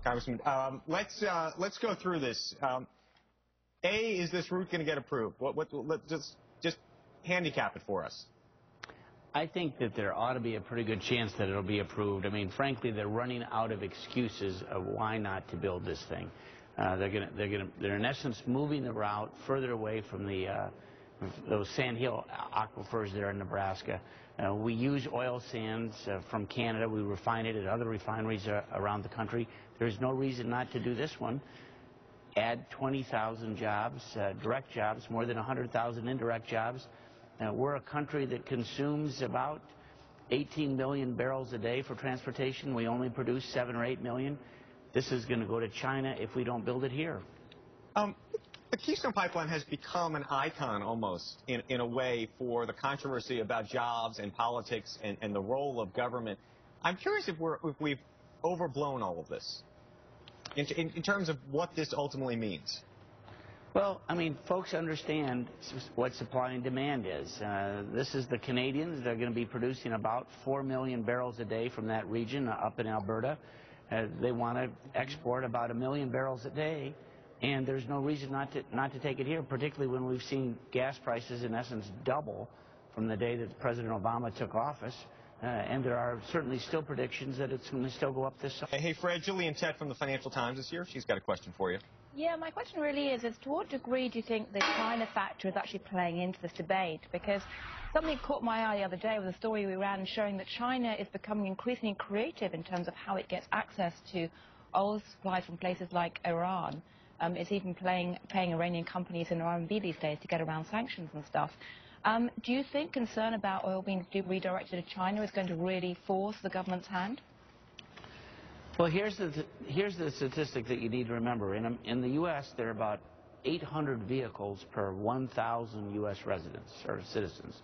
Congressman. Let's go through this. Is this route going to get approved? Let's just handicap it for us. I think that there ought to be a pretty good chance that it'll be approved. I mean, frankly, they're running out of excuses of why not to build this thing. They're in essence moving the route further away from those sandhill aquifers there in Nebraska. We use oil sands from Canada. We refine it at other refineries around the country. There's no reason not to do this one. Add 20,000 jobs, direct jobs, more than 100,000 indirect jobs. We're a country that consumes about 18 million barrels a day for transportation. We only produce 7 or 8 million. This is going to go to China if we don't build it here. The Keystone Pipeline has become an icon almost in a way for the controversy about jobs and politics and the role of government. I'm curious if we've overblown all of this in terms of what this ultimately means. Well, I mean, folks understand what supply and demand is. This is the Canadians. They're going to be producing about 4 million barrels a day from that region up in Alberta. They want to export about 1 million barrels a day, and there's no reason not to take it here, particularly when we've seen gas prices in essence double from the day that President Obama took office. And there are certainly still predictions that it's going to still go up this summer. Hey, Fred, Julian Tett from the Financial Times is here. She's got a question for you. Yeah, my question really is to what degree do you think the China factor is actually playing into this debate? Because something caught my eye the other day with a story we ran showing that China is becoming increasingly creative in terms of how it gets access to oil supplies from places like Iran. It's even paying Iranian companies in RMB these days to get around sanctions and stuff. Do you think concern about oil being redirected to China is going to really force the government's hand? Well, here's the statistic that you need to remember. In the U.S., there are about 800 vehicles per 1,000 U.S. residents or citizens.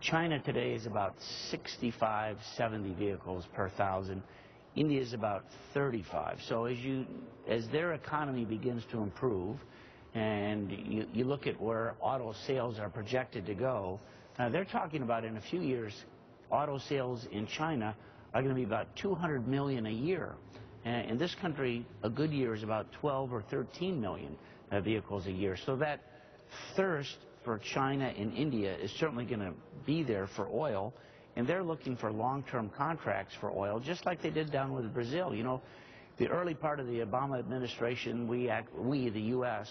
China today is about 65, 70 vehicles per 1,000. India is about 35. So as their economy begins to improve, and you look at where auto sales are projected to go, they're talking about in a few years, auto sales in China are going to be about 200 million a year. In this country, a good year is about 12 or 13 million vehicles a year. So that thirst for China and India is certainly going to be there for oil, and they're looking for long-term contracts for oil, just like they did down with Brazil. You know, the early part of the Obama administration, we the U.S.,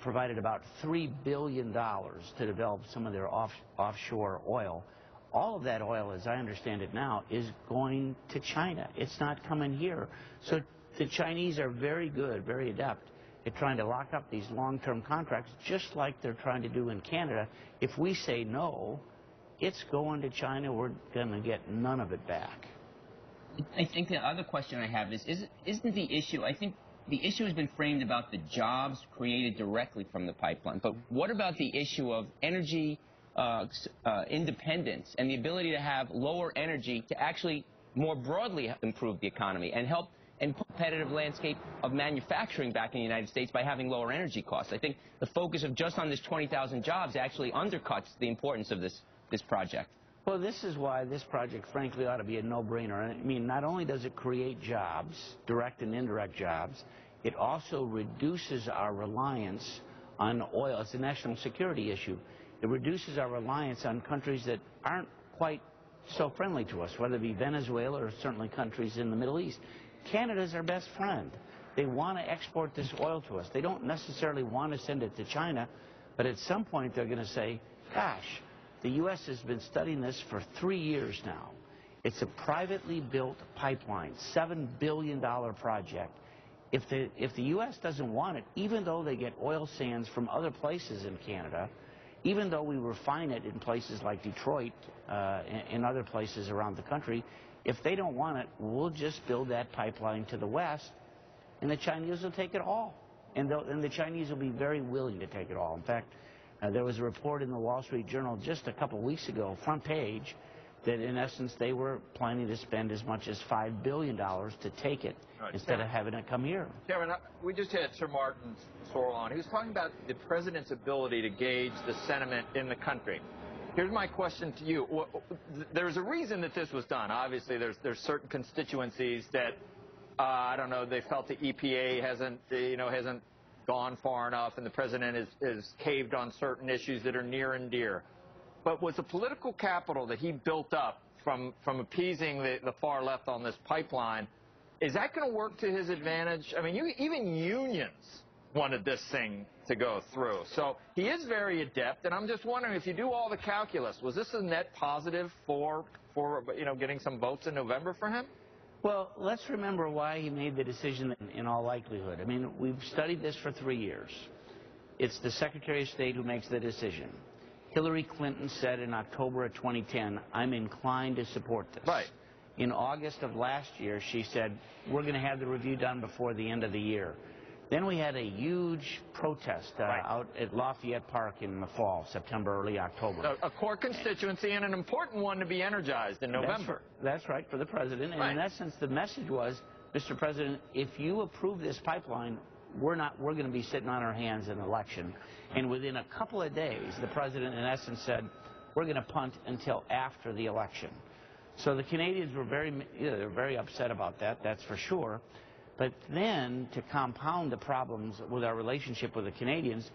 provided about $3 billion to develop some of their offshore oil. All of that oil, as I understand it now, is going to China. It's not coming here. So the Chinese are very good, very adept at trying to lock up these long-term contracts, just like they're trying to do in Canada. If we say no, it's going to China. We're going to get none of it back. I think the other question I have is, isn't the issue, I think the issue has been framed about the jobs created directly from the pipeline. But what about the issue of energy independence and the ability to have lower energy to actually more broadly improve the economy and help and competitive landscape of manufacturing back in the United States by having lower energy costs? I think the focus of just on this 20,000 jobs actually undercuts the importance of this project. Well, this is why this project, frankly, ought to be a no-brainer. I mean, not only does it create jobs, direct and indirect jobs, it also reduces our reliance on oil. It's a national security issue. It reduces our reliance on countries that aren't quite so friendly to us, whether it be Venezuela or certainly countries in the Middle East. Canada's our best friend. They want to export this oil to us. They don't necessarily want to send it to China, but at some point they're going to say, gosh, the U.S. has been studying this for 3 years now. It's a privately built pipeline, $7 billion project. If the U.S. doesn't want it, even though they get oil sands from other places in Canada, even though we refine it in places like Detroit and other places around the country, if they don't want it, we'll just build that pipeline to the west, and the Chinese will take it all. And the Chinese will be very willing to take it all. In fact, there was a report in the Wall Street Journal just a couple weeks ago, front page, that in essence they were planning to spend as much as $5 billion to take it instead of having it come here. Chairman, we just had Sir Martin Sorrell on. He was talking about the president's ability to gauge the sentiment in the country. Here's my question to you. There's a reason that this was done. Obviously, there's certain constituencies that I don't know, they felt the EPA hasn't gone far enough, and the president is caved on certain issues that are near and dear. But was the political capital that he built up from appeasing the far left on this pipeline, is that going to work to his advantage? I mean, even unions wanted this thing to go through. So he is very adept, and I'm just wondering, if you do all the calculus, was this a net positive for getting some votes in November for him? Well, let's remember why he made the decision in all likelihood. I mean, we've studied this for 3 years. It's the Secretary of State who makes the decision. Hillary Clinton said in October of 2010, I'm inclined to support this. Right. In August of last year, she said, we're going to have the review done before the end of the year. Then we had a huge protest out at Lafayette Park in the fall, September, early October. A core constituency and an important one to be energized in November. That's right, for the president. And in essence, the message was, Mr. President, if you approve this pipeline, we're going to be sitting on our hands in an election. And within a couple of days, the president, in essence, said, we're going to punt until after the election. So the Canadians were very upset about that, that's for sure. But then, to compound the problems with our relationship with the Canadians,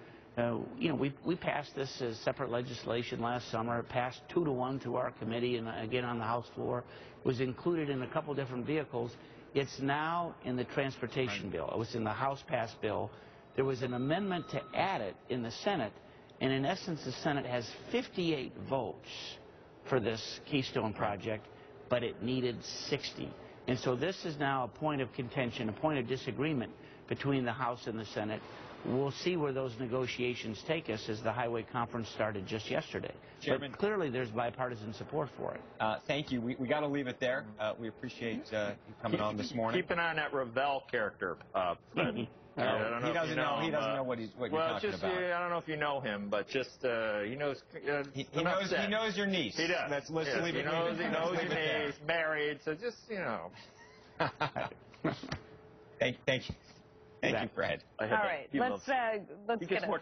we passed this as separate legislation last summer. It passed 2-1 through our committee and again on the House floor. It was included in a couple different vehicles. It's now in the transportation bill. It was in the House passed bill. There was an amendment to add it in the Senate, and in essence, the Senate has 58 votes for this Keystone project, but it needed 60. And so this is now a point of contention, a point of disagreement between the House and the Senate. We'll see where those negotiations take us, as the Highway Conference started just yesterday. Chairman, but clearly there's bipartisan support for it. Thank you. We got to leave it there. We appreciate you coming on this morning. Keep an eye on that Ravel character, Fred. He doesn't know what you're talking about. I don't know if you know him, but just he knows. He knows your niece. He does. Let's leave it. He knows your niece, married. So just Thank you. Thank you, Fred. All right, let's get it.